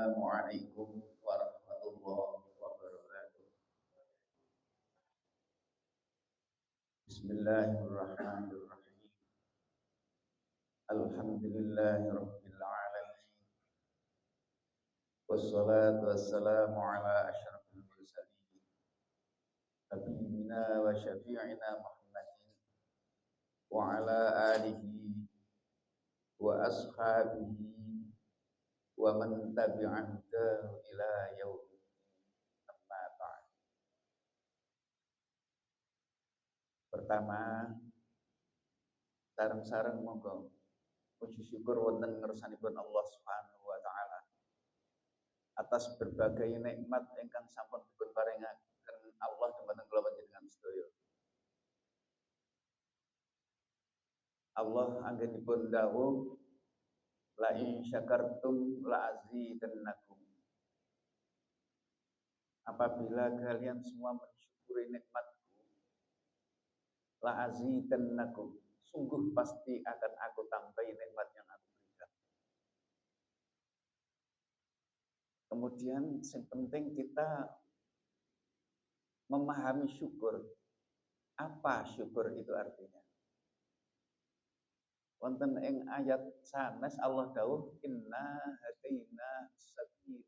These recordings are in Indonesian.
Assalamualaikum warahmatullahi wabarakatuh. Bismillahirrahmanirrahim. Alhamdulillahi rabbil alamin. Wassalatu wassalamu ala asyrafil mursalin. Habibina wa syafi'ina Muhammadin wa ala alihi wa ashabihi wa man tabi'ahu ila yaumil amma ba'd. Pertama, sareng-sareng monggo puji syukur wonten ngersanipun Allah Subhanahu wa taala atas berbagai nikmat ingkang sampun dipun paringaken Allah dumateng kula panjenengan sedaya. Allah anggenipun dawuh la in syakartum la azidannakum. Apabila kalian semua mensyukuri nikmatku, la azidannakum, sungguh pasti akan aku tambahi nikmat yang aku berikan. Kemudian yang penting kita memahami syukur. Apa syukur itu artinya? Wonten ing ayat sanes Allah dawuh inna hadaina sabil.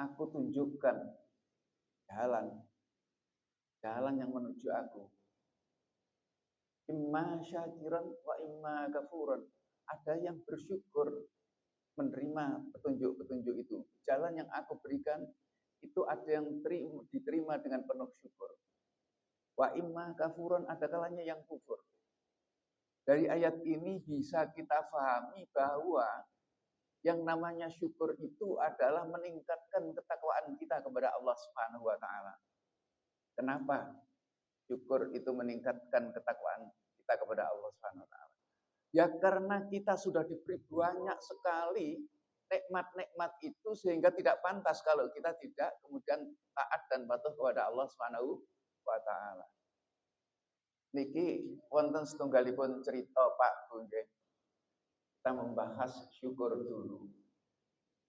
Aku tunjukkan jalan yang menuju aku. Imma syakiran wa imma kafuran. Ada yang bersyukur menerima petunjuk-petunjuk itu. Jalan yang aku berikan itu ada yang diterima dengan penuh syukur. Wa imma kafuran, ada kalanya yang kufur. Dari ayat ini bisa kita pahami bahwa yang namanya syukur itu adalah meningkatkan ketakwaan kita kepada Allah Subhanahu wa taala. Kenapa? Syukur itu meningkatkan ketakwaan kita kepada Allah Subhanahu wa taala. Ya karena kita sudah diberi banyak sekali nikmat-nikmat itu sehingga tidak pantas kalau kita tidak kemudian taat dan patuh kepada Allah Subhanahu wa taala. Niki wonten setunggalipun cerita Pak Bu nggih. Kita membahas syukur dulu.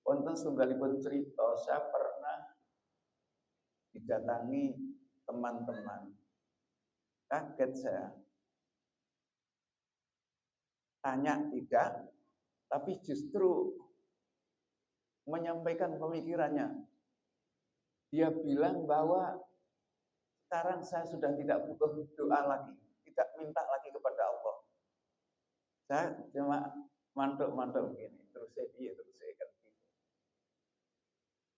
Wonten setunggalipun cerita, saya pernah didatangi teman-teman. Kaget saya. Tanya tidak, tapi justru menyampaikan pemikirannya. Dia bilang bahwa sekarang saya sudah tidak butuh doa lagi, tidak minta lagi kepada Allah. Saya cuma mantuk-mantuk begini, terus saya kan gitu.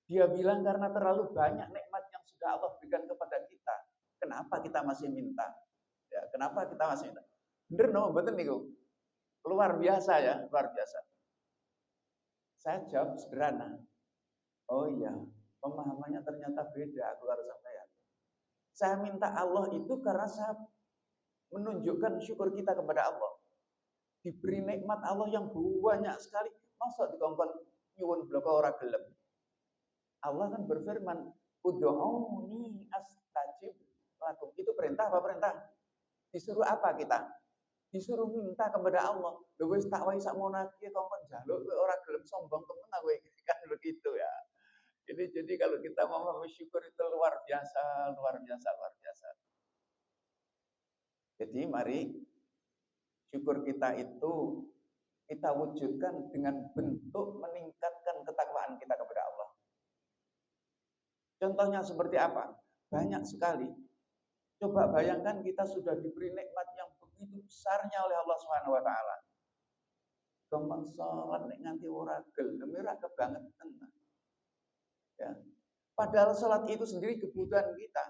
Dia bilang karena terlalu banyak nikmat yang sudah Allah berikan kepada kita, kenapa kita masih minta? Ya, kenapa kita masih minta? Bener no, betul niku. Luar biasa ya, luar biasa. Saya jawab sederhana. Oh iya, pemahamannya ternyata beda, aku harus sampaikan. Saya minta Allah itu karena saya menunjukkan syukur kita kepada Allah. Diberi nikmat Allah yang banyak sekali, masa dikongkon nyuwun bloko ora gelem. Allah kan berfirman, ud'uuni astajib lakum. Itu perintah apa perintah? Disuruh apa kita? Disuruh minta kepada Allah. Lho wis tak wae sakmono iki kongkon njaluk ora gelem sombong temen aku kan begitu ya. Jadi kalau kita mau bersyukur itu luar biasa, luar biasa, luar biasa. Jadi mari syukur kita itu kita wujudkan dengan bentuk meningkatkan ketakwaan kita kepada Allah. Contohnya seperti apa? Banyak sekali. Coba bayangkan kita sudah diberi nikmat yang begitu besarnya oleh Allah Subhanahu wa taala. Gampang salat nek nganti ora gelem ora kebangetan. Ya. Padahal salat itu sendiri kebutuhan kita.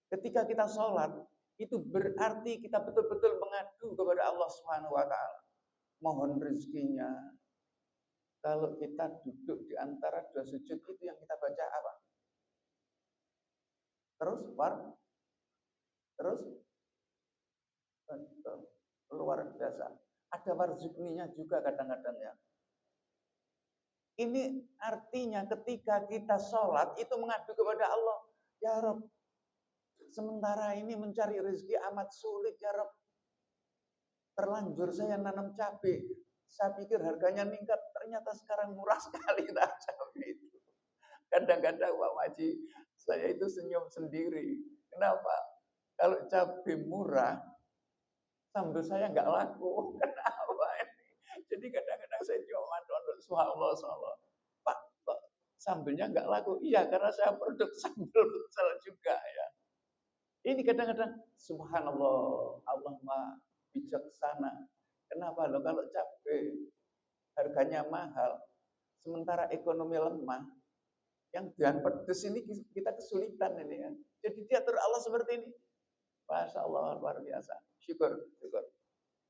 Ketika kita sholat, itu berarti kita betul-betul mengadu kepada Allah Subhanahu wa taala. Mohon rezekinya. Kalau kita duduk di antara dua sujud itu yang kita baca apa? Terus luar biasa. Ada warzukninya juga kadang-kadang ya. Ini artinya ketika kita sholat itu mengadu kepada Allah. Ya Rabb, sementara ini mencari rezeki amat sulit ya Rabb. Terlanjur saya nanam cabai. Saya pikir harganya meningkat, ternyata sekarang murah sekali tak cabai itu. Kadang-kadang Pak Maji, saya itu senyum sendiri. Kenapa? Kalau cabai murah, sambal saya nggak laku. Kenapa ini? Jadi kadang-kadang saya cuma nonton, subhanallah, subhanallah. Pak, kok sambelnya nggak laku? Iya, karena saya produk sambal futsal juga ya. Ini kadang-kadang, subhanallah, Allah Maha bijaksana. Kenapa loh kalau cabai harganya mahal, sementara ekonomi lemah, yang bahan pedes ini kita kesulitan ini ya. Jadi diatur Allah seperti ini. Masya Allah, luar biasa. Syukur, syukur.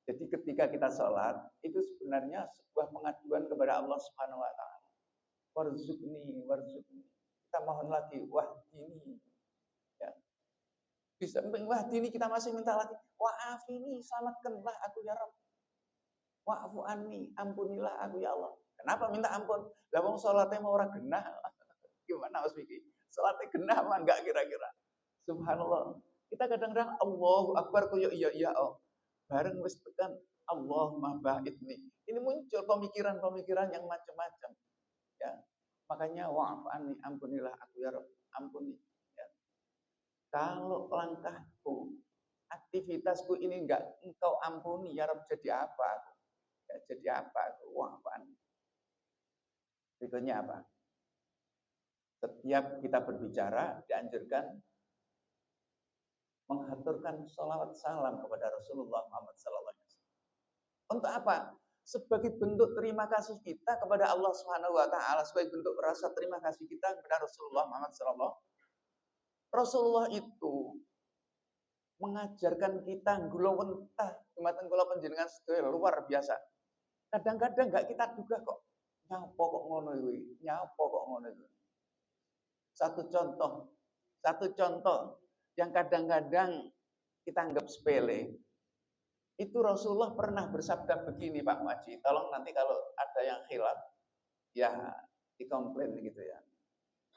Jadi ketika kita sholat, itu sebenarnya sebuah pengaduan kepada Allah Subhanahu wa Ta'ala. Warzuqni, warzuqni. Kita mohon lagi, wahdini. Ya. Di samping wahdini kita masih minta lagi, wa'afini, selamatkanlah aku ya Rabb. Wa'fu anni, ampunilah aku ya Allah. Kenapa minta ampun? Lah wong sholatnya mau orang genah. Gimana Mas Miki? Sholatnya genah mah enggak kira-kira. Subhanallah. Kita kadang-kadang Allahu Akbar koyo iya oh. Bareng wis tekan Allahumma ba'idni. Ini muncul pemikiran-pemikiran yang macam-macam. Ya. Makanya wa'fu anni, ampunilah aku ya Rabb. Ampuni. Ya. Kalau langkahku, aktivitasku ini enggak engkau ampuni ya Rabb, jadi apa aku? Ya, jadi apa aku? Wa'fu anni. Berikutnya apa? Setiap kita berbicara dianjurkan menghaturkan sholawat salam kepada Rasulullah Muhammad SAW. Untuk apa? Sebagai bentuk terima kasih kita kepada Allah Subhanahu Wa Taala, sebagai bentuk rasa terima kasih kita kepada Rasulullah Muhammad SAW. Rasulullah itu mengajarkan kita gulawentah dumateng kula panjenengan sedaya luar biasa. Kadang-kadang enggak kita duga kok. Nyapa kok ngono iki? Nyapa kok ngono iki? Satu contoh yang kadang-kadang kita anggap sepele. Itu Rasulullah pernah bersabda begini Pak Maji. Tolong nanti kalau ada yang khilaf, ya dikomplain gitu ya.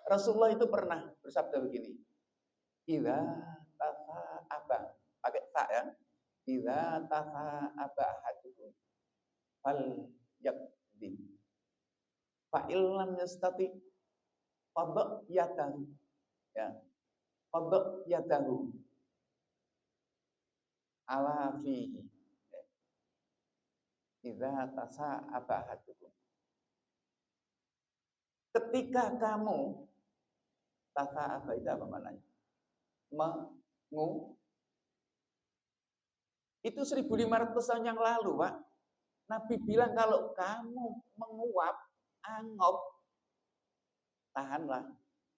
Rasulullah itu pernah bersabda begini. Idza tafa'aba. Pakai ta ya. Idza tafa'aba ahadukum fal yakdim. Fa illam yastati fadha yadahu. Ya. Fadha yadahu ala fihi idza tasa'aba ahadukum. Ketika kamu tasa'aba itu apa maknanya? Itu 1500 tahun yang lalu, Pak. Nabi bilang kalau kamu menguap, angop, tahanlah,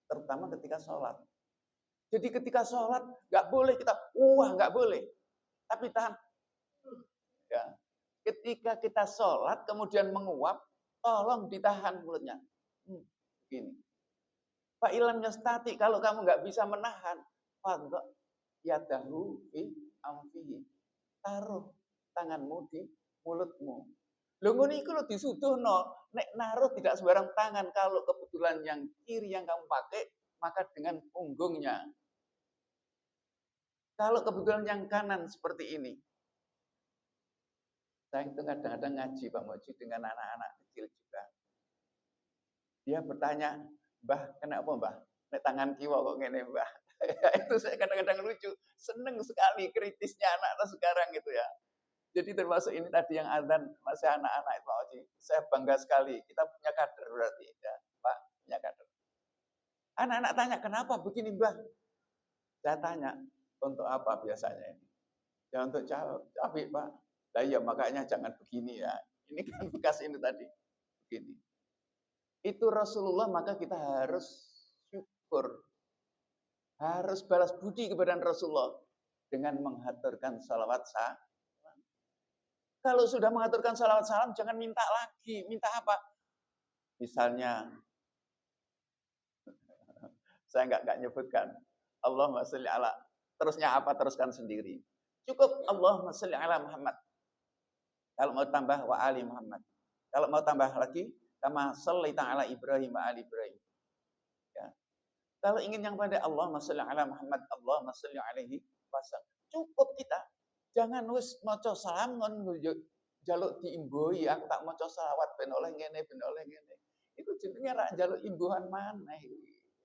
terutama ketika sholat. Jadi ketika sholat nggak boleh kita, nggak boleh, tapi tahan. Ya. Ketika kita sholat kemudian menguap, tolong ditahan mulutnya. Begini. Pak Ilham Yastati, kalau kamu nggak bisa menahan, fadha yadahu fi amfihi. Taruh tanganmu di mulutmu. Lho ngono iku lho disuduhno, nek naruh tidak sembarang tangan, kalau kebetulan yang kiri yang kamu pakai, maka dengan punggungnya. Kalau kebetulan yang kanan seperti ini. Saya itu kadang-kadang ngaji Pak Moji dengan anak-anak kecil juga. Dia bertanya, Mbah, kenapa Mbah? Nek tangan kiwa kok ngene Mbah? Itu saya kadang-kadang lucu, seneng sekali kritisnya anak-anak sekarang gitu ya. Jadi termasuk ini tadi yang azan masih anak-anak itu Pak Oji. Saya bangga sekali, kita punya kader berarti ya, Pak, punya kader. Anak-anak tanya, kenapa begini Mbah? Saya tanya, untuk apa biasanya ini? Ya untuk cabai Pak. Nah iya makanya jangan begini ya. Ini kan bekas ini tadi. Begini. Itu Rasulullah, maka kita harus syukur. Harus balas budi kepada Rasulullah dengan menghaturkan salawat salam. Kalau sudah mengaturkan salawat salam, jangan minta lagi. Minta apa? Misalnya, saya nggak nyebutkan. Allahumma sholli ala. Terusnya apa? Teruskan sendiri. Cukup Allahumma sholli ala Muhammad. Kalau mau tambah wa ali Muhammad. Kalau mau tambah lagi, kama shallaita ala Ibrahim wa ali Ibrahim. Ya. Kalau ingin yang pada Allahumma sholli ala Muhammad, Allahumma sholli alaihi wasallam. Cukup kita. Jangan wis maca salam ngon jaluk diimbui, aku tak maca selawat ben oleh ngene, ben oleh ngene. Iku jenenge rak jaluk imbuhan maneh.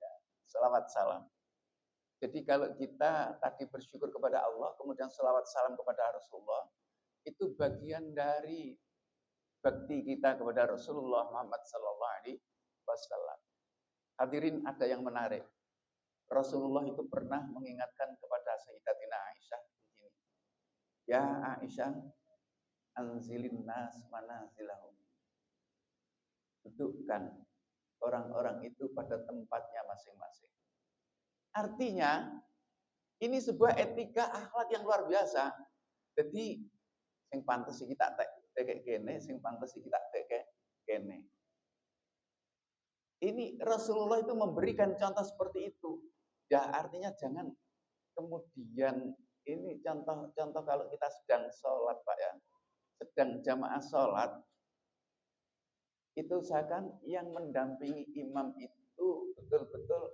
Ya, selawat salam. Jadi kalau kita tadi bersyukur kepada Allah, kemudian selawat salam kepada Rasulullah, itu bagian dari bakti kita kepada Rasulullah Muhammad Sallallahu Alaihi Wasallam. Hadirin, ada yang menarik. Rasulullah itu pernah mengingatkan kepada Sayyidatina Aisyah begini. Ya Aisyah, anzilin nas manazilahum. Dudukkan orang-orang itu pada tempatnya masing-masing. Artinya, ini sebuah etika akhlak yang luar biasa. Jadi, sing pantes kita tekek kene, sing pantes kita tekek kene. Ini Rasulullah itu memberikan contoh seperti itu. Ya, artinya jangan kemudian ini contoh kalau kita sedang sholat, Pak ya, sedang jamaah sholat, itu usahakan yang mendampingi imam itu betul-betul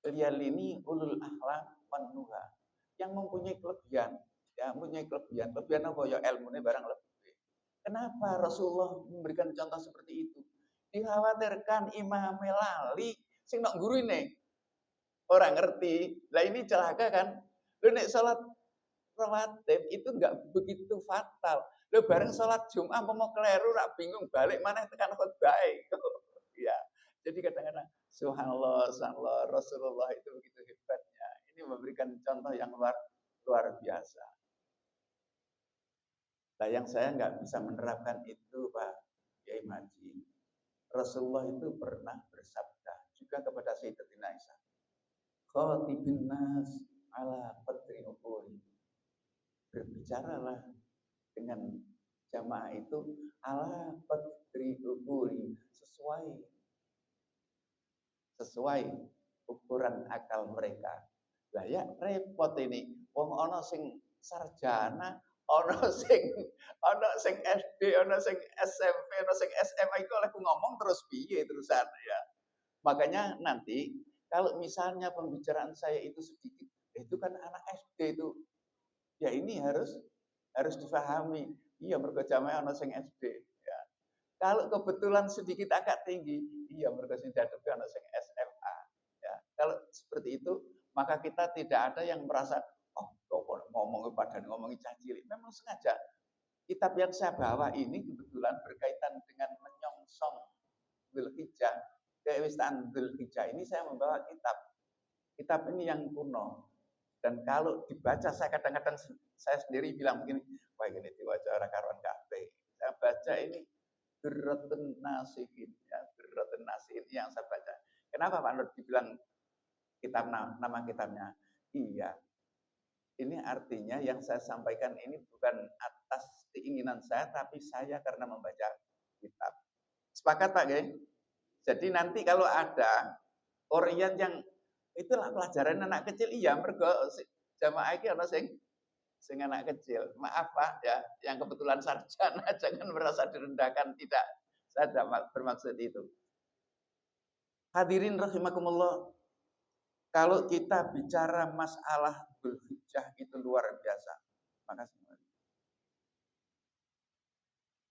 liyalini ulul akhlak wan nuha, yang mempunyai kelebihan, ya mempunyai kelebihan. Kelebihan apa ya? Ilmunya barang lebih. Kenapa Rasulullah memberikan contoh seperti itu? Dikhawatirkan imam lali sing nok guru ini orang ngerti. Lah ini celaka kan? Lu nek salat rawatib itu enggak begitu fatal. Lu bareng salat Jumat mau keliru rak bingung balik mana tekan khutbah. Ya. Jadi kadang-kadang subhanallah, subhanallah, Rasulullah itu begitu hebatnya. Ini memberikan contoh yang luar biasa. Nah, yang saya nggak bisa menerapkan itu, Pak Kiai Maji. Rasulullah itu pernah bersabda juga kepada Sayyidatina Aisyah. Khatibin nas ala qadri uquli. Berbicaralah dengan jamaah itu ala qadri uquli, sesuai ukuran akal mereka. Lah ya repot ini. Wong ana sing sarjana, ana sing SD, ana sing SMP, ana sing SMA iku oleh ngomong terus piye terusan ya. Makanya nanti kalau misalnya pembicaraan saya itu sedikit, itu kan anak SD itu. Ya ini harus difahami. Iya mergo jamaah ana sing SD ya. Kalau kebetulan sedikit agak tinggi, iya mergo sing dihadapi ana sing SMA ya. Kalau seperti itu, maka kita tidak ada yang merasa oh kok ngomongin padahal ngomongin cah cilik. Memang sengaja. Kitab yang saya bawa ini kebetulan berkaitan dengan menyongsong Dzulhijjah. Kewistaan Dzulhijjah ini saya membawa kitab. Kitab ini yang kuno. Dan kalau dibaca, saya kadang-kadang saya sendiri bilang begini, wah ini diwaca orang karuan kabeh. Saya baca ini Durratun Nasihin, ya, Durratun Nasihin yang saya baca. Kenapa Pak Nur dibilang kitab nama kitabnya? Iya, ini artinya yang saya sampaikan ini bukan atas keinginan saya, tapi saya karena membaca kitab. Sepakat Pak Geng? Jadi nanti kalau ada Korean yang itulah pelajaran anak kecil, iya mergo jamaah iki ana sing anak kecil. Maaf Pak ya, yang kebetulan sarjana jangan merasa direndahkan, tidak. Saya tidak bermaksud itu. Hadirin rahimakumullah. Kalau kita bicara masalah Dzulhijjah itu luar biasa. Makasih.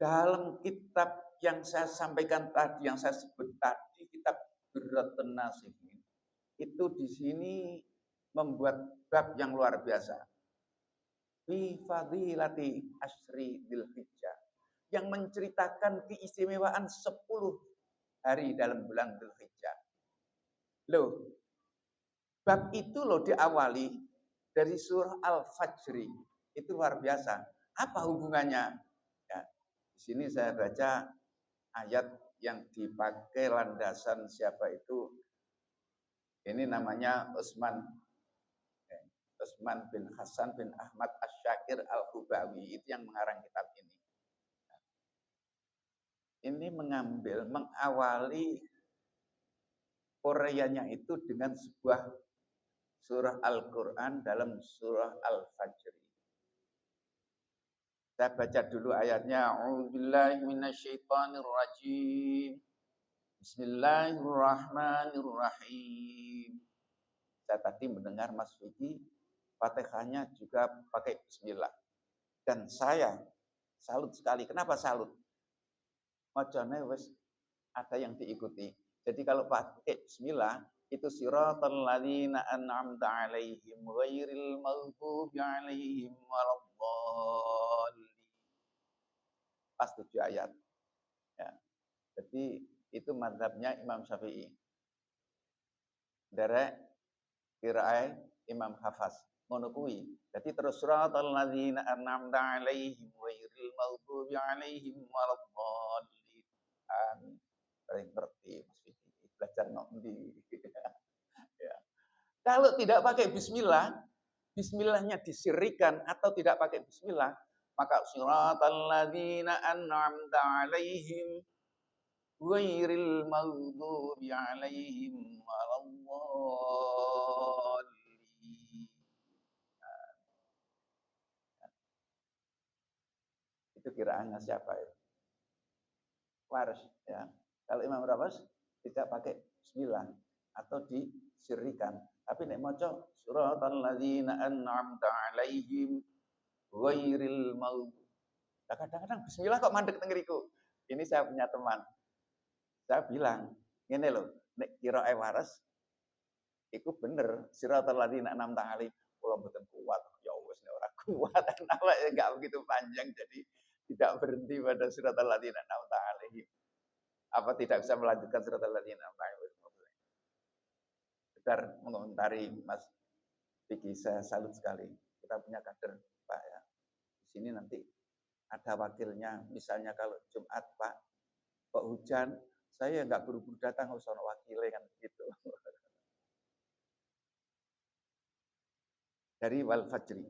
Dalam kitab yang saya sampaikan tadi, yang saya sebut tadi, kitab Durratun Nasihin, itu di sini membuat bab yang luar biasa. Fi fadilati asyri Dzulhijjah, yang menceritakan keistimewaan 10 hari dalam bulan Dzulhijjah. Loh, bab itu loh diawali dari surah Al-Fajri. Itu luar biasa. Apa hubungannya? Ya, di sini saya baca ayat yang dipakai landasan siapa itu. Ini namanya Utsman bin Hasan bin Ahmad Asy-Syakir Al-Hubawi, itu yang mengarang kitab ini. Ini mengawali Koreanya itu dengan sebuah surah Al-Quran dalam surah Al-Fajr. Saya baca dulu ayatnya. A'udzubillahi minasyaitonirrajim. Bismillahirrahmanirrahim. Saya tadi mendengar Mas Vicky Fatihahnya juga pakai bismillah. Dan saya salut sekali. Kenapa salut? Macane wis ada yang diikuti. Jadi kalau pakai bismillah itu siratal ladzina an'amta 'alaihim ghairil maghdubi 'alaihim waladdallin. Pas 7 ayat. Ya. Jadi itu mazhabnya Imam Syafi'i. Derek qiraah Imam Hafaz. Ngono kuwi. Jadi terus siratal ladzina an'amta 'alaihim ghairil maghdubi 'alaihim waladdallin. Amin. Paling ngerti Mas Vicky. Belajar nok ndi. Ya. Kalau tidak pakai bismillah, bismillahnya disirikan atau tidak pakai bismillah, maka siratal ladzina an'amta 'alaihim ghairil maghdubi 'alaihim waladdallin. Itu kiraannya siapa itu? Waris ya. Kalau Imam Rawas tidak pakai bismillah atau disirikan. Tapi nek maca suratal ladzina an'amta 'alaihim ghairil maghdubi. Nah, kadang-kadang bismillah kok mandek teng ngriku. Ini saya punya teman. Saya bilang, ngene lho, nek qiraah waras iku bener siratal ladzina an'amta 'alaihim. Kula mboten kuat. Ya wis nek ora kuat kenapa ya enggak begitu panjang jadi tidak berhenti pada siratal ladzina an'amta 'alaihim. Apa tidak bisa melanjutkan siratal ladzina an'amta 'alaihim? Sekedar mengomentari Mas Vicky, saya salut sekali. Kita punya kader, Pak ya. Di sini nanti ada wakilnya. Misalnya kalau Jumat, Pak, kok hujan, saya nggak buru-buru datang, harus ada wakilnya kan gitu. Dari wal fajri.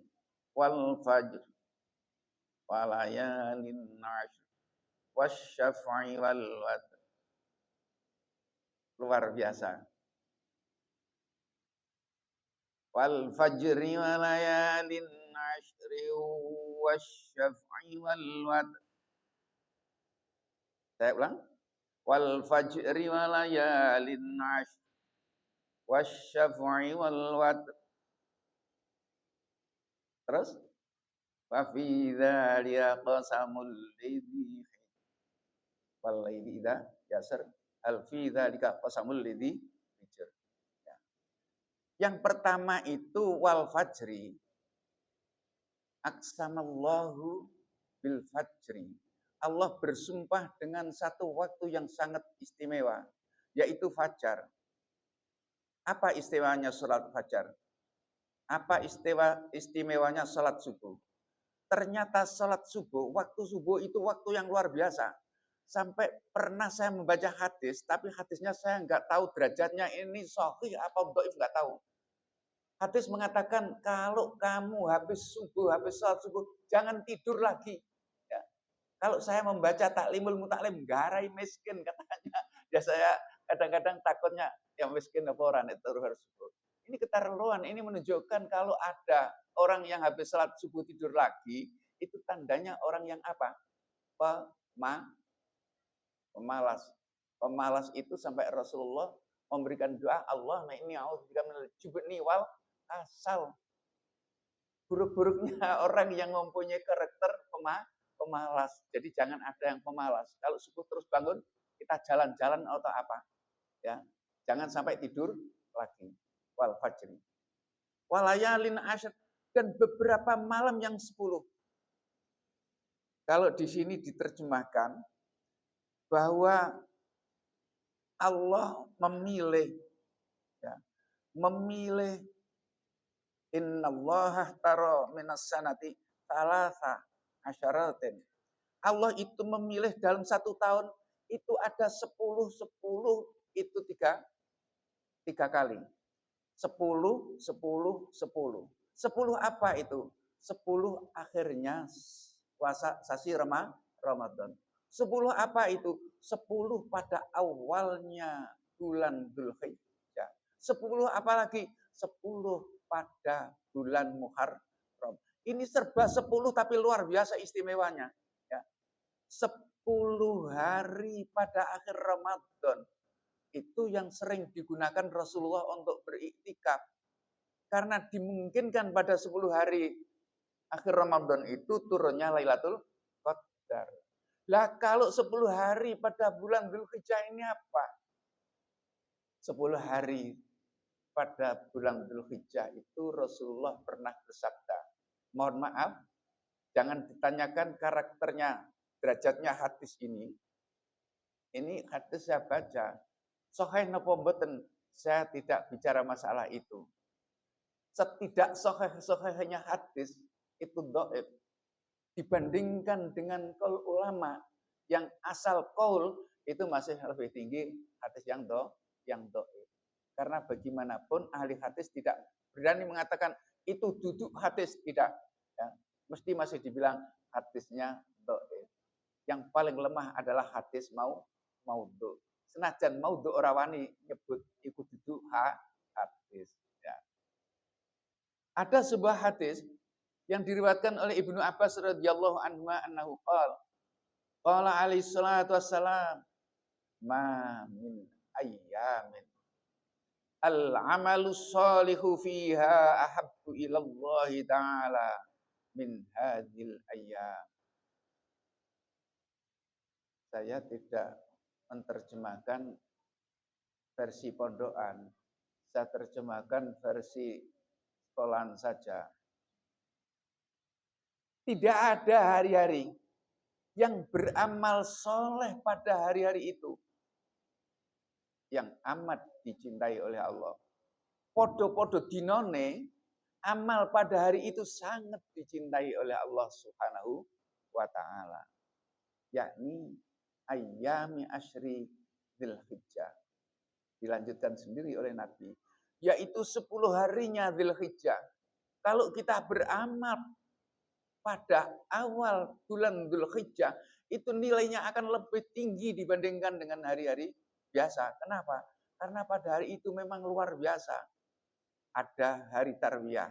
Wal fajr. Walayalin nashr. Wasyaf'i wal watr. Luar biasa. Wal fajri walayalin nashri wasyaf'i wal watr. Saya ulang. Wal fajri walayalin nashri wasyaf'i wal watr. Terus wa fi dzalika qasamul lidhi wal laili idza yasr. Al fi dzalika qasamul lidhi hijr. Yang pertama itu wal fajri. Aqsamallahu bil fajri. Allah bersumpah dengan satu waktu yang sangat istimewa, yaitu fajar. Apa istimewanya salat fajar? Apa istimewanya salat subuh? Ternyata salat subuh, waktu subuh itu waktu yang luar biasa. Sampai pernah saya membaca hadis, tapi hadisnya saya nggak tahu derajatnya ini sahih apa dhaif, nggak tahu. Hadis mengatakan kalau kamu habis salat subuh, jangan tidur lagi. Ya. Kalau saya membaca taklimul mutaklim, garai miskin katanya. Ya saya kadang-kadang takutnya yang miskin apa orang itu harus subuh. Ini keterlaluan, ini menunjukkan kalau ada orang yang habis salat subuh tidur lagi, itu tandanya orang yang apa? Pemalas. Pemalas itu sampai Rasulullah memberikan doa, Allah ini a'udzubika minal jubni wal asal. Buruk-buruknya orang yang mempunyai karakter pemalas. Jadi jangan ada yang pemalas. Kalau subuh terus bangun, kita jalan-jalan atau apa? Ya, jangan sampai tidur lagi. Wal fajri. Walayalin asyr, dan beberapa malam yang 10. Kalau di sini diterjemahkan bahwa Allah memilih, ya, memilih innallaha tara minas sanati salasa asyaratin. Allah itu memilih dalam satu tahun itu ada 10 itu tiga kali. 10, 10, 10. 10 apa itu? 10 akhirnya puasa sasi Ramadan. 10 apa itu? 10 pada awalnya bulan Dzulhijjah. 10 apa lagi? 10 pada bulan Muharram. Ini serba 10 tapi luar biasa istimewanya. Ya. 10 hari pada akhir Ramadan. Itu yang sering digunakan Rasulullah untuk beriktikaf. Karena dimungkinkan pada 10 hari Akhir Ramadan itu turunnya Lailatul Qadar. Lah kalau 10 hari pada bulan Dzulhijjah ini apa? 10 hari pada bulan Dzulhijjah itu Rasulullah pernah bersabda. Mohon maaf, jangan ditanyakan karakternya, derajatnya hadis ini. Ini hadis saya baca. Sahih napa mboten? Saya tidak bicara masalah itu. Setidak sahih-sahihnya hadis itu dhaif dibandingkan dengan qaul ulama yang asal qaul itu masih lebih tinggi hadis yang dhaif. Karena bagaimanapun ahli hadis tidak berani mengatakan itu duduk hadis, tidak, ya. Mesti masih dibilang hadisnya dhaif. Yang paling lemah adalah hadis maudhu. Senajan maudhu ora wani nyebut iku duduk hadis, ya. Ada sebuah hadis yang diriwayatkan oleh Ibnu Abbas radhiyallahu anhu annahu qala alaihi salatu wassalam ma min ayyamin al-amalu shalihu fiha ahabbu ila Allah ta'ala min hadhil ayyam. Saya tidak menerjemahkan versi pondokan, saya terjemahkan versi sekolahan saja. Tidak ada hari-hari yang beramal soleh pada hari-hari itu yang amat dicintai oleh Allah. Podo-podo dinone, amal pada hari itu sangat dicintai oleh Allah Subhanahu wa ta'ala. Yakni ayyami asyri Dzulhijjah. Dilanjutkan sendiri oleh Nabi. Yaitu 10 harinya Dzulhijjah. Kalau kita beramal pada awal bulan Dzulhijjah, itu nilainya akan lebih tinggi dibandingkan dengan hari-hari biasa. Kenapa? Karena pada hari itu memang luar biasa. Ada hari Tarwiyah,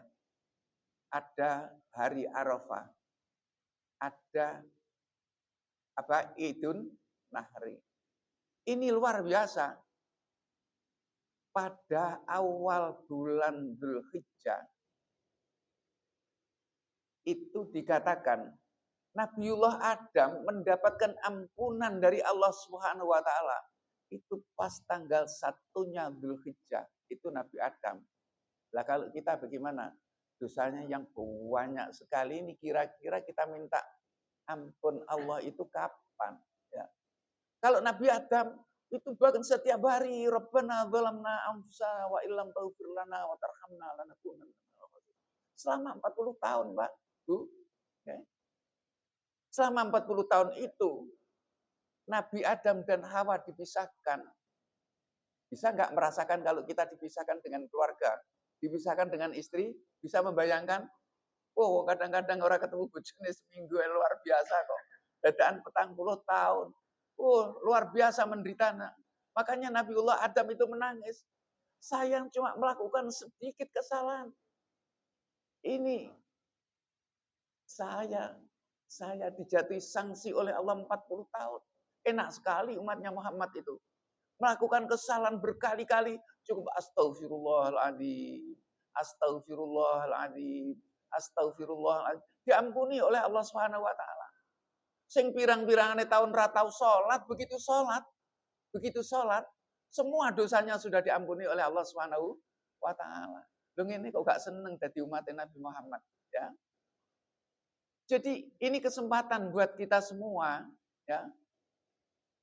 ada hari Arafah, ada Idul Nahri. Ini luar biasa. Pada awal bulan Dzulhijjah itu dikatakan Nabiullah Adam mendapatkan ampunan dari Allah Subhanahu wa taala. Itu pas tanggal 1-nya Dzulhijjah. Itu Nabi Adam. Lah kalau kita bagaimana? Dosanya yang banyak sekali ini, kira-kira kita minta ampun Allah itu kapan? Ya. Kalau Nabi Adam itu bahkan setiap hari Rabbana dzalamna anfusana wa illam taghfir lana wa tarhamna lanakunanna minal khasirin. Selama 40 tahun, Pak, Bu. Ya. Selama 40 tahun itu Nabi Adam dan Hawa dipisahkan. Bisa nggak merasakan kalau kita dipisahkan dengan keluarga, dipisahkan dengan istri, bisa membayangkan? Oh, kadang-kadang orang ketemu bojone seminggu luar biasa kok. Dadaan 40 tahun. Oh, luar biasa menderita. Makanya Nabiullah Adam itu menangis. Saya cuma melakukan sedikit kesalahan. Ini saya dijatuhi sanksi oleh Allah 40 tahun. Enak sekali umatnya Muhammad itu. Melakukan kesalahan berkali-kali. Cukup astagfirullahaladzim. Astagfirullahaladzim. Astagfirullahaladzim. Diampuni oleh Allah Subhanahu wa taala. Sing pirang-pirangane tahun ra tau salat, begitu salat, semua dosanya sudah diampuni oleh Allah Subhanahu wa taala. Lho ngene kok gak seneng dadi umat Nabi Muhammad, ya. Jadi ini kesempatan buat kita semua, ya.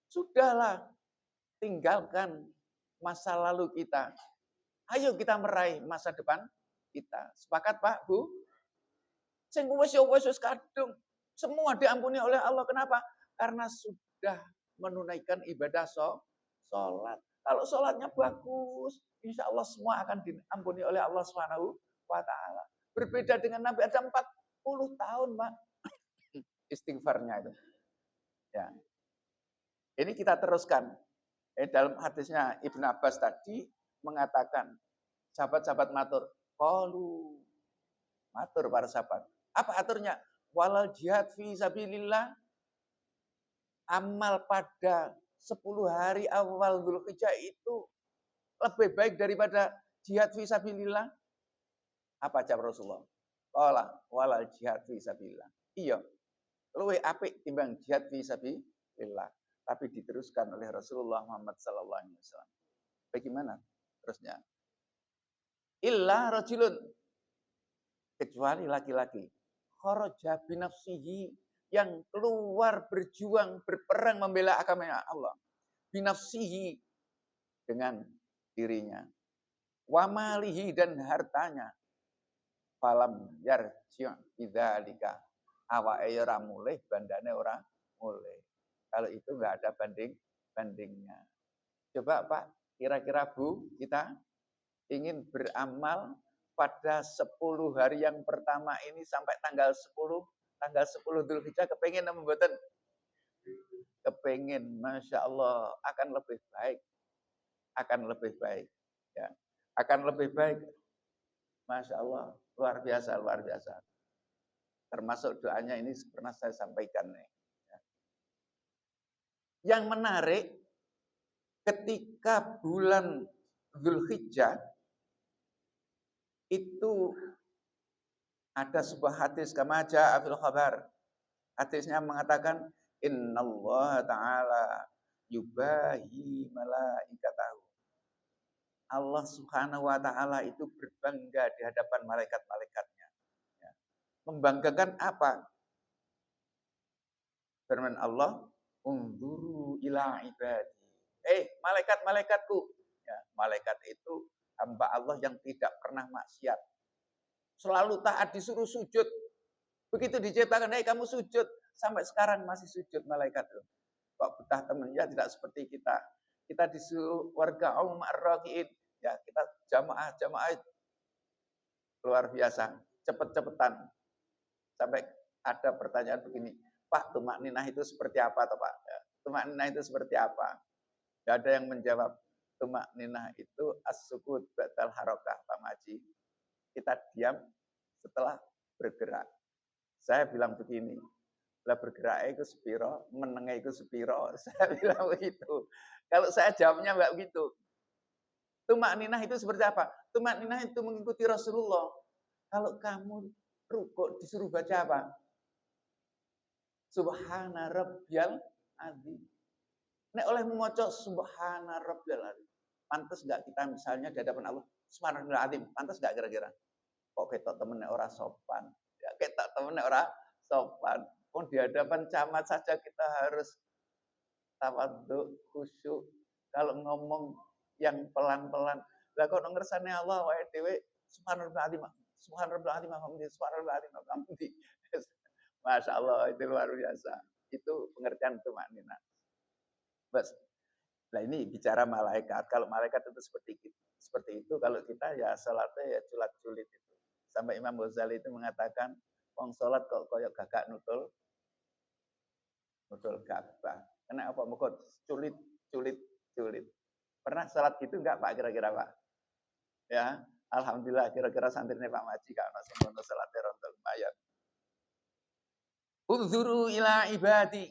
Sudahlah, tinggalkan masa lalu kita. Ayo kita meraih masa depan kita. Sepakat, Pak, Bu? Sing wis kadung. Semua diampuni oleh Allah. Kenapa? Karena sudah menunaikan ibadah sholat. Kalau sholatnya bagus, insya Allah semua akan diampuni oleh Allah Subhanahu wa taala. Berbeda dengan Nabi Adam 40 tahun, Pak. Istighfarnya itu. Ya. Ini kita teruskan. Dalam hadisnya Ibnu Abbas tadi mengatakan, sahabat-sahabat matur, qalu, matur para sahabat. Apa aturnya? Walal jihad fi sabilillah, amal pada 10 hari awal Dzulhijjah itu lebih baik daripada jihad fi sabilillah. Apa jawab Rasulullah? qala walal jihad fi sabilillah. Iya, luwih apik timbang jihad fi sabilillah. Tapi diteruskan oleh Rasulullah Muhammad sallallahu alaihi wasallam. Bagaimana terusnya? Illa rajulun, kecuali laki-laki, kharaja binafsihi, yang keluar berjuang berperang membela agama Allah, binafsihi, dengan dirinya, wa malihi, dan hartanya, falam yarji' bidzalika, awake ora mulih bandane ora mulih. Kalau itu enggak ada bandingnya. Coba Pak, kira-kira Bu, kita ingin beramal pada 10 hari yang pertama ini sampai tanggal 10 Dzulhijjah, kepengin apa mboten? Kepengin, Masya Allah, akan lebih baik, ya, akan lebih baik, Masya Allah, luar biasa, luar biasa. Termasuk doanya ini pernah saya sampaikan nih. Yang menarik, ketika bulan Dzulhijjah itu ada sebuah hadis, kama jaa fil khabar. Hadisnya mengatakan, innallaha ta'ala yubahi malaikatahu. Allah Subhanahu wa taala itu berbangga di hadapan malaikat-malaikatnya. Ya. Membanggakan apa? Firman Allah, unzuru ila ibadi. Malaikat-malaikatku. Ya, malaikat itu hamba Allah yang tidak pernah maksiat. Selalu taat, disuruh sujud. Begitu diciptakan, kamu sujud. Sampai sekarang masih sujud malaikat. Kok betah teman? Ya tidak seperti kita. Kita disuruh warga ma'rakiin. Ya, kita jamaah luar biasa. Cepet-cepetan. Sampai ada pertanyaan begini, Pak, tumak ninah itu seperti apa toh Pak? Ya, tumak ninah itu seperti apa? Gak ada yang menjawab. Tumak ninah itu as-sukut batal harokah, Pak Maji. Kita diam setelah bergerak. Saya bilang begini, lah bergerak itu sepiro, menengah itu sepiro. Saya bilang begitu. Kalau saya jawabnya enggak begitu. Tumak ninah itu seperti apa? Tumak ninah itu mengikuti Rasulullah. Kalau kamu rukuk disuruh baca apa? Subhana rabbiyal azim. Nek oleh memocok subhana rabbiyal azim. Pantas enggak kita misalnya di hadapan Allah, subhana rabbiyal azim, pantas enggak kira-kira? Kok ketok temennya ora sopan. Ya ketok temennya ora sopan. Oh, di hadapan camat saja kita harus tawadhu, khusyuk. Kalau ngomong yang pelan-pelan, lah kok ngersane Allah wae dhewe subhanallah azim. Subhanallah azim, subhanallah azim. Masya Allah, itu luar biasa. Itu pengertian tumanina. Bas. Nah ini bicara malaikat. Kalau malaikat itu seperti itu. Kalau kita ya salatnya ya culat-culit itu. Sampai Imam Ghazali itu mengatakan, wong salat kok koyok gagak nutul Ka'bah. Karena apa? Muka culit. Pernah salat gitu enggak Pak kira-kira Pak? Ya, alhamdulillah kira-kira santrinya Pak Maji kalau semono salatnya rontok lumayan. Unzuru ila ibadi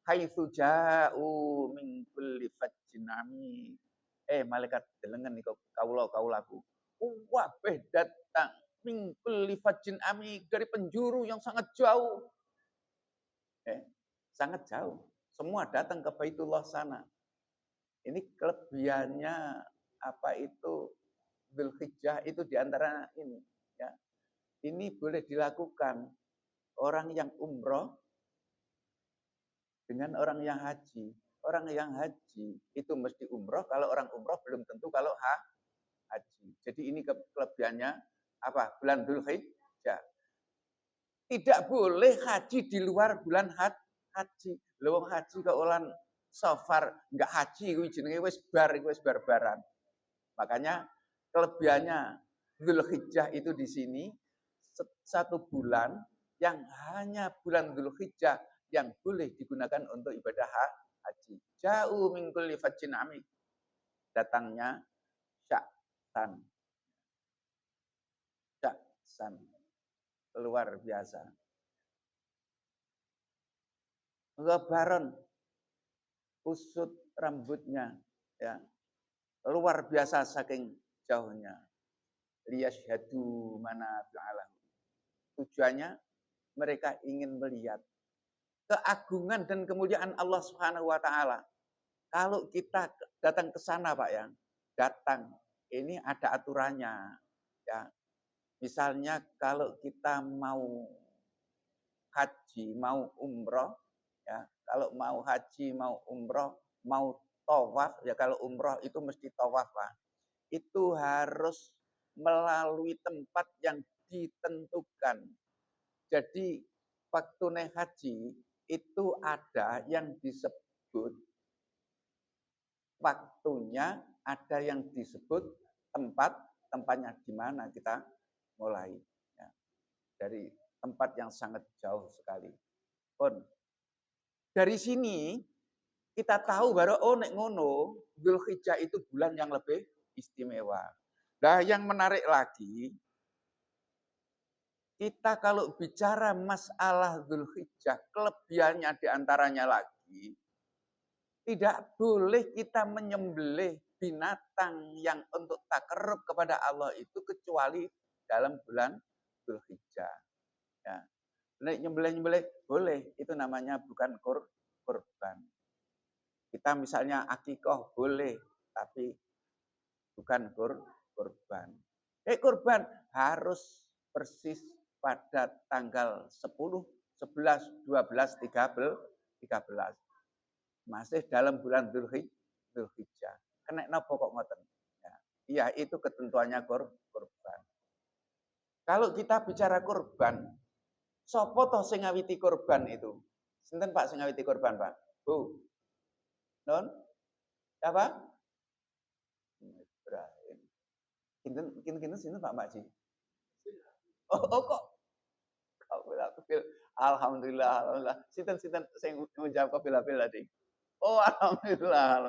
haitsu ja'u min kulli fajjin ami. Malaikat delengen niku kawula-kawulaku. Wabeh datang min kulli fajjin ami, dari penjuru yang sangat jauh. Sangat jauh. Semua datang ke Baitullah sana. Ini kelebihannya apa itu Dzulhijjah itu diantara ini. Ya. Ini boleh dilakukan orang yang umroh dengan orang yang haji. Orang yang haji itu mesti umroh, kalau orang umroh belum tentu kalau haji. Jadi ini kelebihannya apa? Bulan Dzulhijjah. Tidak boleh haji di luar bulan haji. Lho haji ke ulan Safar, enggak haji kuwi jenenge wis barbaran. Makanya kelebihannya Dzulhijjah itu di sini 1 bulan yang hanya bulan Dzulhijjah yang boleh digunakan untuk ibadah haji. Ja'u min kulli fajjin amik. Datangnya Sya'ban. Luar biasa. Lebaran, usut rambutnya, ya, luar biasa saking jauhnya. Liyashhadu manafi'alahu. Tujuannya mereka ingin melihat keagungan dan kemuliaan Allah Subhanahu wa taala. Kalau kita datang ke sana, Pak ya, datang, ini ada aturannya. Ya. Misalnya kalau kita mau haji, mau umroh, ya, kalau mau haji, mau umroh, mau tawaf, ya kalau umroh itu mesti tawaf, Pak. Itu harus melalui tempat yang ditentukan. Jadi waktu naik haji itu ada yang disebut waktunya, ada yang disebut tempatnya di mana kita mulai. Ya, dari tempat yang sangat jauh sekali. Pun dari sini kita tahu bahwa oh nek ngono, Dzulhijjah itu bulan yang lebih istimewa. Nah, yang menarik lagi, kita kalau bicara masalah Dzulhijjah, kelebihannya diantaranya lagi, tidak boleh kita menyembelih binatang yang untuk takarrub kepada Allah itu kecuali dalam bulan Dzulhijjah. Ya. Nyembelih-nyembelih boleh, itu namanya bukan kurban. Kita misalnya akikoh boleh, tapi bukan kurban. Kurban harus persis pada tanggal 10, 11, 12, 13. Masih dalam bulan Dzulhijjah. Kena napa kok ngoten? Ya. Iya, itu ketentuannya kurban. Kalau kita bicara kurban, sapa toh sing ngawiti kurban itu? Sinten Pak sing ngawiti kurban, Pak? Bu. Non? Apa? Ibrahim. Kinten sinten Pak Makji? Oh kok Kopil. Alhamdulillah. Sinten sing menjawab kopil tadi. Oh, alhamdulillah.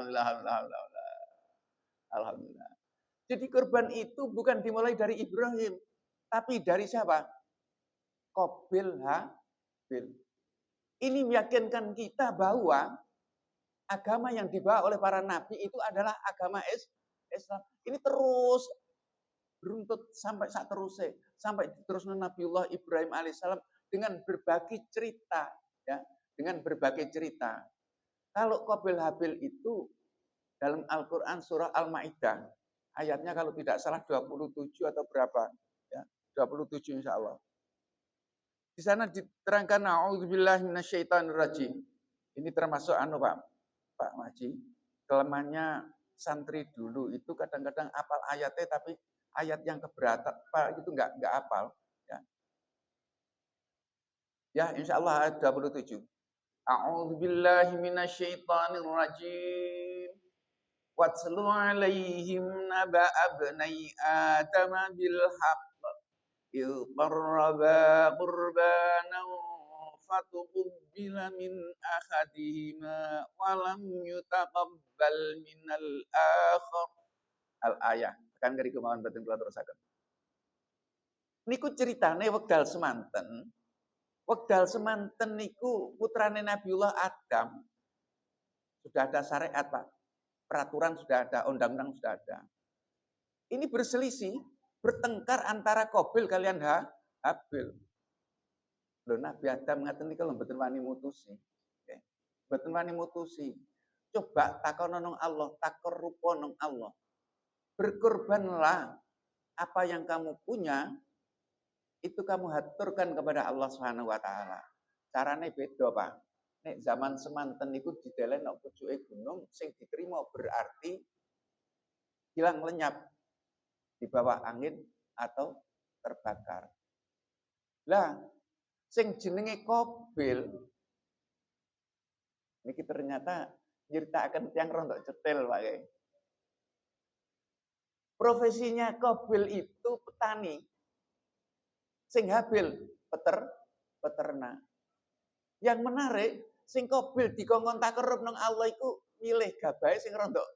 Alhamdulillah. Jadi kurban itu bukan dimulai dari Ibrahim, tapi dari siapa? Qabil Habil. Ini meyakinkan kita bahwa agama yang dibawa oleh para nabi itu adalah agama Islam. Ini terus beruntut sampai saat terusnya, sampai terusnya Nabiullah Ibrahim alaihissalam dengan berbagai cerita, ya, dengan berbagai cerita. Kalau Qabil Habil itu dalam Al-Quran surah Al-Ma'idah, ayatnya kalau tidak salah 27 atau berapa, ya, 27 insya Allah. Di sana diterangkan a'udzubillahi minasyaitonirrajim. Ini termasuk Pak Maji, kelemahannya santri dulu itu kadang-kadang apal ayatnya tapi ayat yang keberatan Pak itu enggak apal, ya. Ya, insya Allah ayat 27. A'udzubillahi minasyaitonirrajim. Watslu alaihim naba abnai adama bil haqq إذ قربا قربانا فتقبل من أحدهما ولم يتقبل من الآخر. Al-ayah. Kan kari kemauan batin kula terusaken. Niku ceritane wekdal semanten. Wekdal semanten niku putrane Nabiullah Adam. Sudah ada syariat, Pak. Peraturan sudah ada, undang-undang sudah ada. Ini berselisih, bertengkar antara Qabil kalian Habil. Lho Nabi Adam ngaten niku lho mboten wani mutusi. Nggih. Mboten wani mutusi. Coba takon nang Allah, takon rupa nang Allah. Berkorbanlah apa yang kamu punya itu kamu haturkan kepada Allah Subhanahu wa taala. Carane beda, Pak. Nek zaman semanten niku didelen nang pucuke gunung sing diterima berarti hilang lenyap di bawah angin atau terbakar. Lah, sing jenenge Qabil niki ternyata nyritakaken tiyang rontok cetil, Pak. Profesinya Qabil itu petani. Sing Habil peternak. Yang menarik, sing Qabil dikongkon takarrub nang Allah iku milih gabahe sing rontok.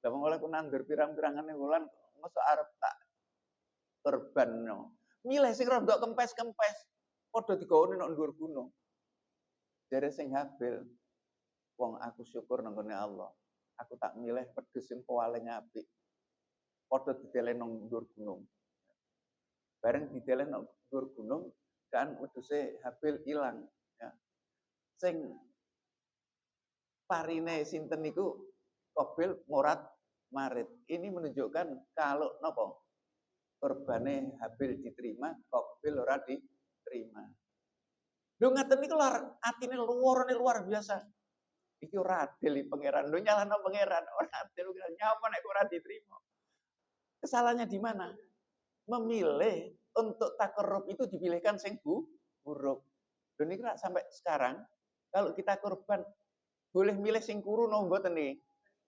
Lah wong oleh nandur pirang-pirangane wulan mosok arep tak korbanno. Milih sing rontok kempes-kempes. Padha digawone nang dhuwur gunung. Jare sing Habil, wong aku syukur nang ngene Allah. Aku tak milih wedhus sing paling apik. Padha didelen nang dhuwur gunung. Bareng didelen nang dhuwur gunung, dan wedhuse Habil ilang ya. Sing parine sinten niku Qabil murat marit. Ini menunjukkan kalau napa korbane Habil diterima, Qabil ora diterima. Lho ngaten niku atine luar biasa. Iki ora adil pangeran. Lho nyalahno pangeran, ora adil nyapa nek ora diterima. Kesalahannya di mana? Memilih untuk takarrub itu dipilihkan sing buruk. Dan ini sampai sekarang kalau kita korban boleh milih sing kuru no mboten nih.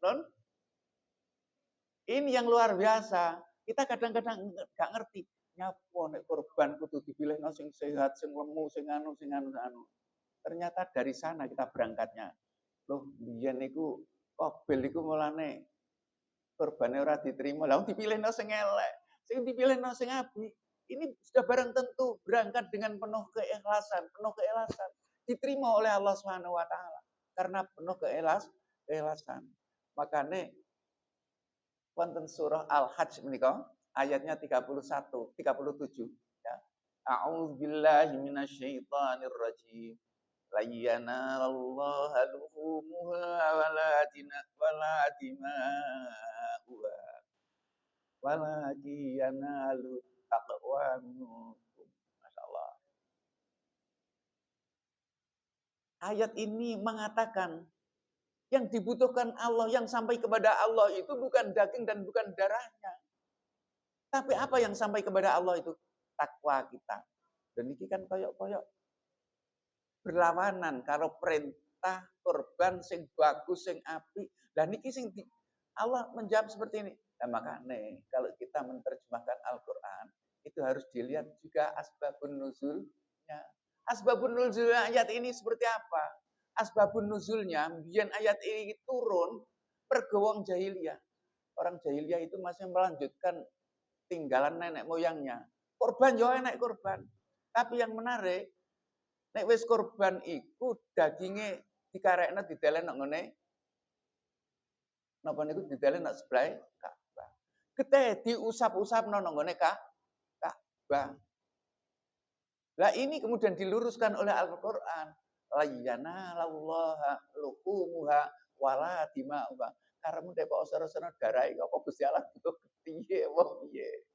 Non? Ini yang luar biasa. Kita kadang-kadang nggak ngerti. Nyapa nek korban kudu dipilih no sing sehat, sing lemu, sing anu. Ternyata dari sana kita berangkatnya. Loh, biyen niku Qabil niku mulane korbane ora diterima. Lah dipilih no sing elek. Sing dipilih no sing apik. Ini sudah barang tentu berangkat dengan penuh keikhlasan. Diterima oleh Allah Subhanahu wa taala karena penuh keikhlasan. Makanya wonten surah Al-Hajj menika ayatnya 31, 37 ya. A'udzubillahi minasyaitonir rajim. La yanalallaha luhumuha wala dima'uha walakin yanalu taqwa minkum. Masyaallah. Ayat ini mengatakan yang dibutuhkan Allah, yang sampai kepada Allah itu bukan daging dan bukan darahnya. Tapi apa yang sampai kepada Allah itu? Takwa kita. Dan ini kan koyok-koyok berlawanan. Kalau perintah korban sing bagus, sing api. Dan ini sing Allah menjawab seperti ini. Nah makanya kalau kita menerjemahkan Al-Quran, itu harus dilihat juga asbabun nuzulnya. Asbabun nuzul ayat ini seperti apa? Asbabun nuzulnya, biar ayat ini turun, pergowong jahiliyah. Orang jahiliyah itu masih melanjutkan tinggalan nenek moyangnya. Korban yo enek korban. Tapi yang menarik, nek wis korban iku daginge dikarekno didelen nang ngene. Napa niku didelen nang sebelah Ka'bah. Getih diusap-usapno nang ngene Ka'bah. Lah ini kemudian diluruskan oleh Al-Qur'an. Layyana lallaha luhumuha wala dima'uha. Karemu dek kok sera-sera darah iki apa Gusti Allah butuh piye wong piye.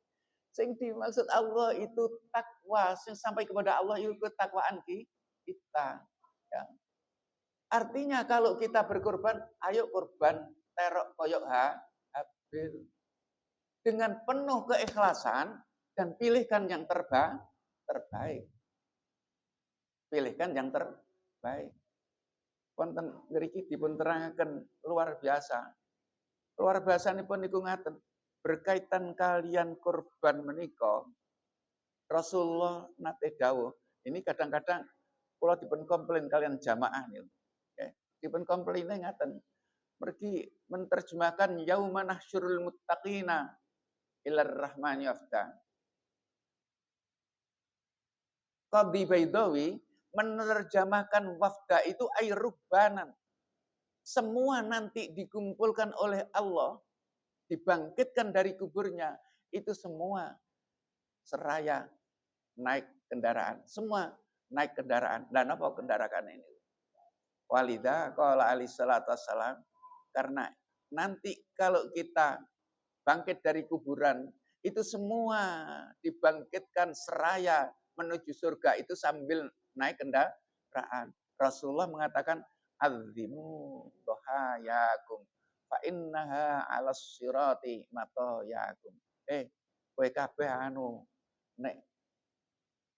Sing dimaksud Allah itu takwa, sing sampai kepada Allah itu ketakwaan kita. Ya. Artinya kalau kita berkorban, ayo korban terok koyok Habil. Dengan penuh keikhlasan dan pilihkan yang terbaik. Pilihkan yang terbaik. Wonten ngriki dipun terangaken luar biasa. Luar biasa nipun niku ngaten. Berkaitan kalian korban menika, Rasulullah nate dawuh. Ini kadang-kadang kula dipun komplain kalian jamaah niku. Dipun komplaine ngaten. Mergi menerjemahkan yauma nahsyurul muttaqina ilar rahmani wafda. Qadhi Baidawi menerjemahkan wafda itu air rubbanan. Semua nanti dikumpulkan oleh Allah, dibangkitkan dari kuburnya, itu semua seraya naik kendaraan. Semua naik kendaraan. Dan apa kendaraan ini? Walidah qala alaihi salatu wassalam, karena nanti kalau kita bangkit dari kuburan, itu semua dibangkitkan seraya menuju surga itu sambil naik kendaraan. Rasulullah mengatakan, azimu dohayakum fa innaha 'alas sirati matayakum. Kowe kabeh anu nek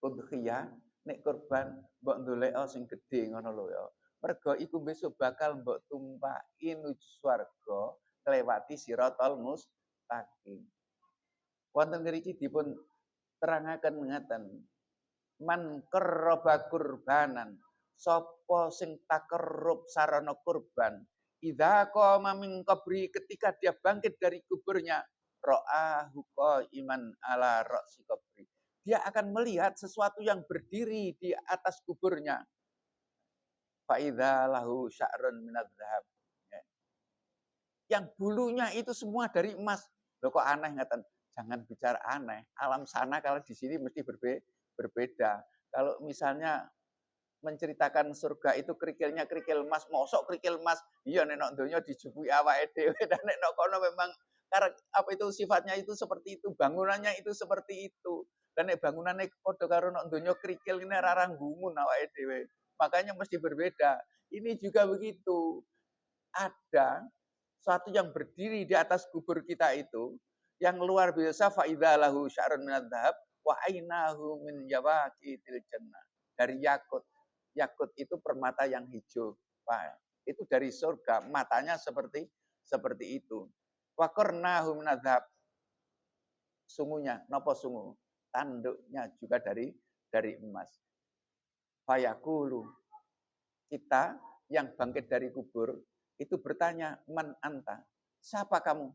udhiyah, nek kurban mbok ndoleka sing gedhe ngono lho ya. Mergo iku besok bakal mbok tumpaki nuju swarga nglewati siratal mustaqim. Wonten ngriki dipun terangaken ngaten. Man qarraba qurbanan, sapa sing takarrub sarana kurban, idza qama min qabri, ketika dia bangkit dari kuburnya, ra'ahu iman ala ra'si qabri. Dia akan melihat sesuatu yang berdiri di atas kuburnya. Fa idza lahu sya'run minadz dzahab. Yang bulunya itu semua dari emas. Loh kok aneh ngaten? Jangan bicara aneh. Alam sana kalau di sini mesti berbeda. Kalau misalnya menceritakan surga itu kerikilnya kerikil emas, mosok kerikil emas, iya nek nok donya dijupui awake dhewe dan nek nok kono memang apa itu sifatnya itu seperti itu, bangunannya itu seperti itu. Dan nek bangunannya padha karo nok donya kerikil ini ora gumun awake dhewe. Makanya mesti berbeda. Ini juga begitu. Ada suatu yang berdiri di atas kubur kita itu yang luar biasa, fa idza lahu sya'run min dzahab wa ainahu min yawaqitil jannah. Dari yakut. Yakut itu permata yang hijau. Wah, itu dari surga, matanya seperti itu. Wa qarnahu min dzahab. Sungunya, napa sungu? Tanduknya juga dari emas. Fayaqulu, kita yang bangkit dari kubur itu bertanya, man anta? Siapa kamu?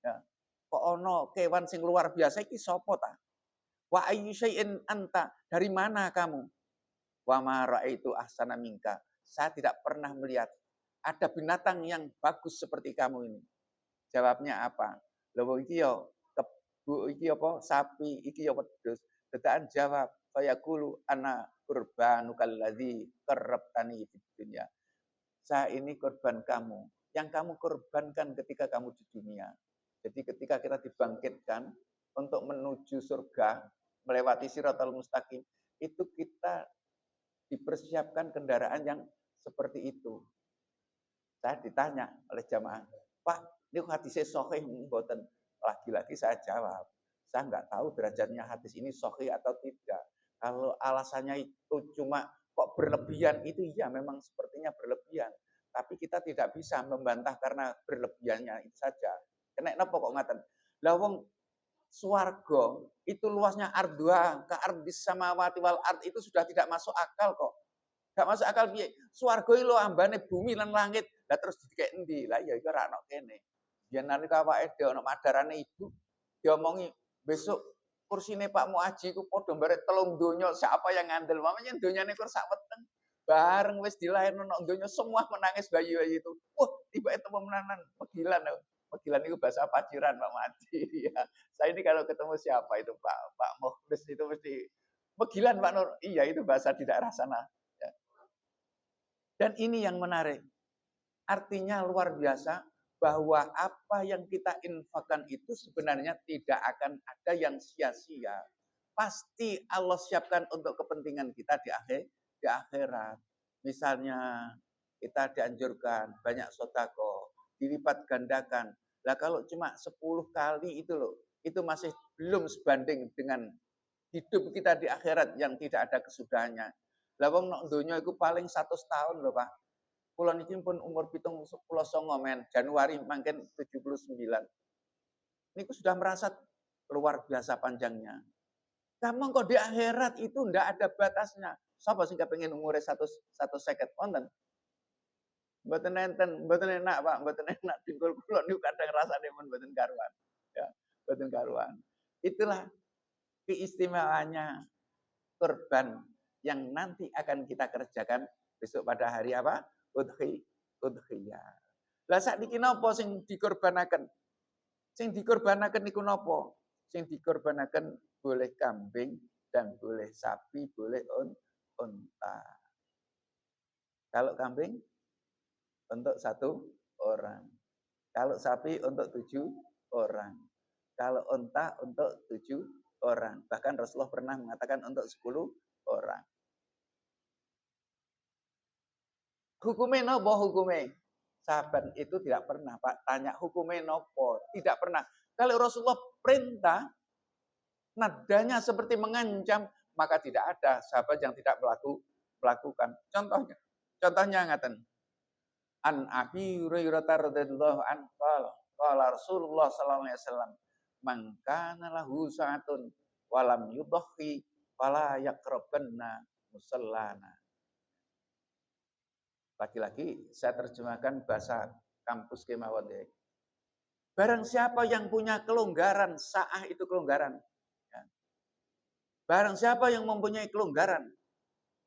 Ya. Kok ono kewan sing luar biasa iki sapa ta? Wa ayyu syai'in anta? Dari mana kamu? Wa ma raaitu ahsana minka. Saya tidak pernah melihat ada binatang yang bagus seperti kamu ini. Jawabnya apa? Lho iki yo kebu iki apa? Sapi, iki yo wedhus. Dadakan jawab, fayaqulu ana qurbanukal ladzi qarrabtani fid dunya. Saya ini korban kamu, yang kamu korbankan ketika kamu di dunia. Jadi ketika kita dibangkitkan untuk menuju surga, melewati Shiratal Mustaqim, itu kita dipersiapkan kendaraan yang seperti itu. Saya ditanya oleh jamaah, Pak, ini hadisnya sahih mboten? Lagi-lagi saya jawab, saya nggak tahu derajatnya hadis ini sahih atau tidak. Kalau alasannya itu cuma kok berlebihan, itu ya memang sepertinya berlebihan. Tapi kita tidak bisa membantah karena berlebihannya itu saja. Kenapa kok ngaten? Lah wong swarga itu luasnya ardua ke ardis samawati wal ard itu sudah tidak masuk akal kok. Gak masuk akal piye? Swarga iki lho ambane bumi lan langit. Lah terus dikek endi? Lah ya iku ora ono kene. Yen nalika awake dhewe ono madarane ibu diomongi besok kursine Pak Muaji ku padha mbarek telung donya siapa yang ngandel. Mamanya donyane kur sak weteng. Bareng wis dilairno nang donya semua menangis bayi-bayi itu. Wah, tiba itu menanan megilan. Megilan itu bahasa Paciran Pak Muaji. Ya. Saya ini kalau ketemu siapa itu Pak Mukhlis itu mesti megilan Pak Nur. Iya itu bahasa di daerah sana. Ya. Dan ini yang menarik. Artinya luar biasa bahwa apa yang kita infakkan itu sebenarnya tidak akan ada yang sia-sia. Pasti Allah siapkan untuk kepentingan kita di akhirat. Misalnya kita dianjurkan banyak sodako, dilipat gandakan. Lah kalau cuma 10 kali itu loh, itu masih belum sebanding dengan hidup kita di akhirat yang tidak ada kesudahannya. Lah wong nok donya iku paling 100 tahun loh, Pak. Kula niki pun umur 79 men, Januari mangken 79. Niku sudah merasa luar biasa panjangnya. Kamu kok di akhirat itu ndak ada batasnya. Sapa sing kepengin umure 150 wonten? Mboten enten, mboten enak, Pak, mboten enak dengkul kula niku kadang rasane mun mboten karuan. Ya, mboten karuan. Itulah keistimewaannya kurban yang nanti akan kita kerjakan besok pada hari apa? Udhiyah. Lah sakniki napa sing dikorbanaken? Sing dikorbanaken niku napa? Sing dikorbanaken boleh kambing dan boleh sapi, boleh unta. Kalau kambing untuk 1 orang. Kalau sapi untuk 7 orang. Kalau unta untuk 7 orang. Bahkan Rasulullah pernah mengatakan untuk 10 orang. Hukume napa hukume? Sahabat itu tidak pernah, Pak, tanya hukume nopo, tidak pernah. Kalau Rasulullah perintah, nadanya seperti mengancam, maka tidak ada sahabat yang tidak melakukan. Contohnya ngaten. An Abi Hurairah radhiyallahu anhu qala Rasulullah sallallahu alaihi wasallam, "Man kana lahu sa'atun wa lam yudhi fala yaqrabanna musallana." Lagi-lagi saya terjemahkan bahasa kampus kemawon ya. Barang siapa yang punya kelonggaran, sa'ah itu kelonggaran. Ya. Barang siapa yang mempunyai kelonggaran,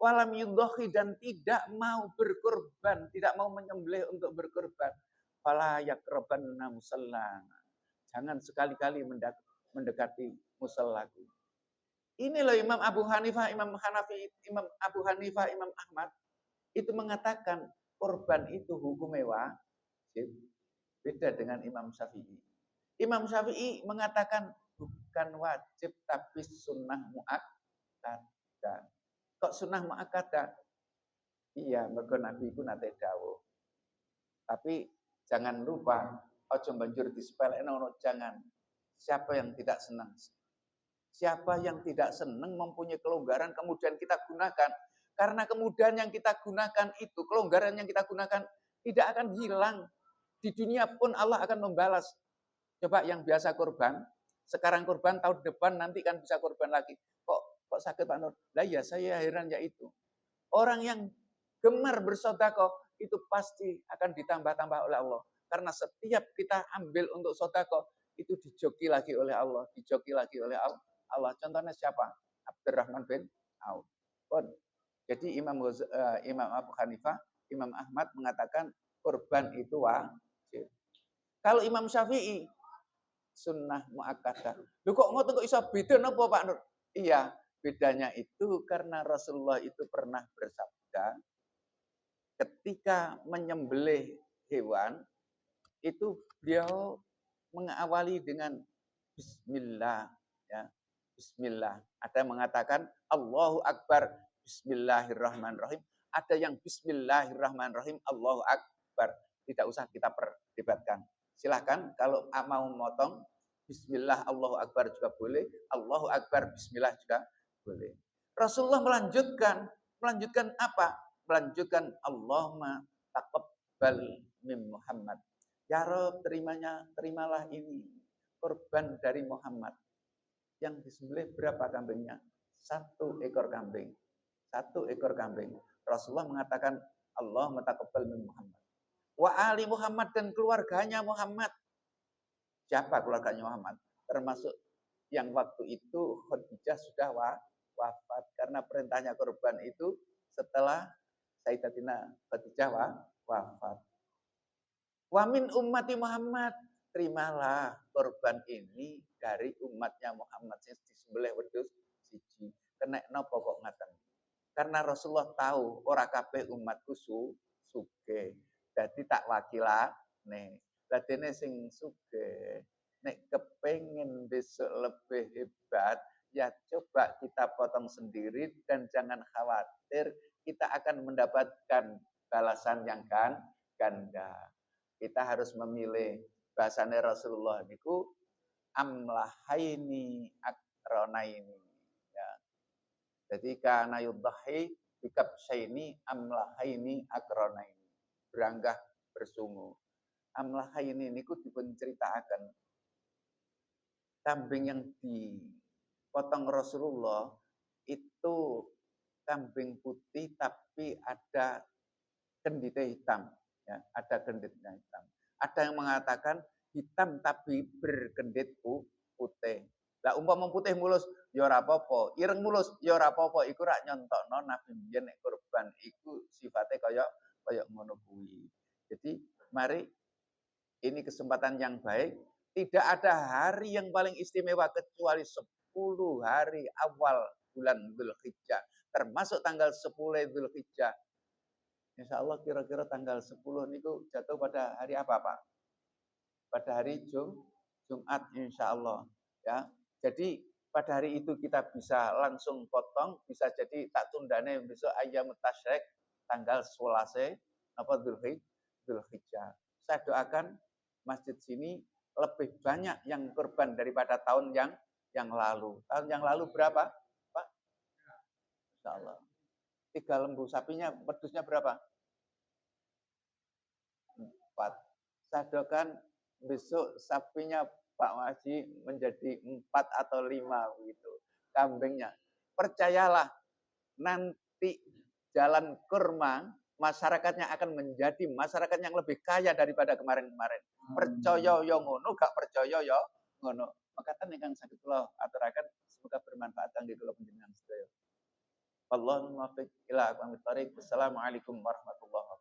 walam yudhohi dan tidak mau berkorban, tidak mau menyembelih untuk berkorban, fala yakrabanna musallana. Jangan sekali-kali mendekati musallaku. Ini loh Imam Abu Hanifah, Imam Hanafi, Imam Abu Hanifah, Imam Ahmad itu mengatakan korban itu hukumnya wajib. Beda dengan Imam Syafi'i. Imam Syafi'i mengatakan bukan wajib tapi sunnah muakkadah. Kok sunnah muakkadah? Iya, mergo Nabi iku nate dawuh. Tapi jangan lupa ojo banjur disepelekno, jangan. Siapa yang tidak senang? Siapa yang tidak senang mempunyai kelonggaran kemudian kita gunakan. Karena kemudian yang kita gunakan itu, kelonggaran yang kita gunakan tidak akan hilang. Di dunia pun Allah akan membalas. Coba yang biasa korban, sekarang korban, tahun depan nanti kan bisa korban lagi. Kok sakit Pak Nur? Lah ya saya heran ya itu. Orang yang gemar bersedekah itu pasti akan ditambah-tambah oleh Allah. Karena setiap kita ambil untuk sedekah itu dijoki lagi oleh Allah, dijoki lagi oleh Allah. Contohnya siapa? Abdurrahman bin Auf. Jadi Imam Abu Hanifah, Imam Ahmad mengatakan korban itu wajib. Kalau Imam Syafi'i sunnah muakkadah. Lu kok ngoten kok iso beda napa Pak Nur? Iya, bedanya itu karena Rasulullah itu pernah bersabda ketika menyembelih hewan itu beliau mengawali dengan bismillah ya. Bismillah. Ada yang mengatakan Allahu Akbar, bismillahirrahmanirrahim. Ada yang bismillahirrahmanirrahim, Allahu Akbar. Tidak usah kita perdebatkan. Silahkan kalau mau memotong bismillah Allahu Akbar juga boleh, Allahu Akbar bismillah juga boleh. Rasulullah melanjutkan apa? Melanjutkan Allahumma taqabbal min Muhammad. Ya Rabb, terimalah ini korban dari Muhammad. Yang disembelih berapa kambingnya? 1 ekor kambing. 1 ekor kambing. Rasulullah mengatakan Allahumma taqabbal min Muhammad. Wa ali Muhammad, dan keluarganya Muhammad. Siapa keluarganya Muhammad? Termasuk yang waktu itu Khadijah sudah wafat. Karena perintahnya korban itu setelah Sayyidatina Khadijah wafat. Wa min ummati Muhammad, terimalah korban ini dari umatnya Muhammad sing disembelih wedhus siji. Kena napa kok ngaten? Karena Rasulullah tahu ora kabeh umatku sugih. Dadi tak wakilane. Dadene sing sugih nek kepengin besok lebih hebat, ya coba kita potong sendiri dan jangan khawatir kita akan mendapatkan balasan yang ganda. Kita harus memilih bahasane Rasulullah niku amlahaini akronaini ya. Jadi kana yudhi bikabsyaini amlahaini akronaini. Beranggah bersungu. Amlahaini niku dipun ceritakan kambing yang dipotong Rasulullah itu kambing putih tapi ada genditnya hitam. Ya, ada genditnya hitam. Ada yang mengatakan hitam tapi bergendit putih. Lah umpama putih mulus ya ora apa-apa, ireng mulus ya ora apa-apa, iku rak nyontokno Nabi biyen nek kurban iku sifate kaya ngono kuwi. Jadi mari ini kesempatan yang baik, tidak ada hari yang paling istimewa kecuali 10 hari awal bulan Dzulhijjah, termasuk tanggal 10 Dzulhijjah. Insya Allah kira-kira tanggal 10 niku jatuh pada hari apa Pak? Pada hari Jumat insya Allah. Ya. Jadi pada hari itu kita bisa langsung potong, bisa jadi tak tundane besok ayam tasyrik tanggal 11 apa Dzulhijjah. Saya doakan masjid sini lebih banyak yang korban daripada tahun yang lalu. Tahun yang lalu berapa Pak? Insya Allah. 3 lembu sapinya pedusnya berapa? 4. Saya doakan besok sapinya Pak Waji menjadi 4 atau 5 begitu. Kambingnya. Percayalah nanti jalan kurma masyarakatnya akan menjadi masyarakat yang lebih kaya daripada kemarin-kemarin. Percaya yo ngono, gak percaya yo ngono. Makatan ingkang saged kula aturaken semoga bermanfaat kangge kula panjenengan sedaya. Allahumma fiq ila aqwamit thoriq. Wassalamualaikum warahmatullahi wabarakatuh.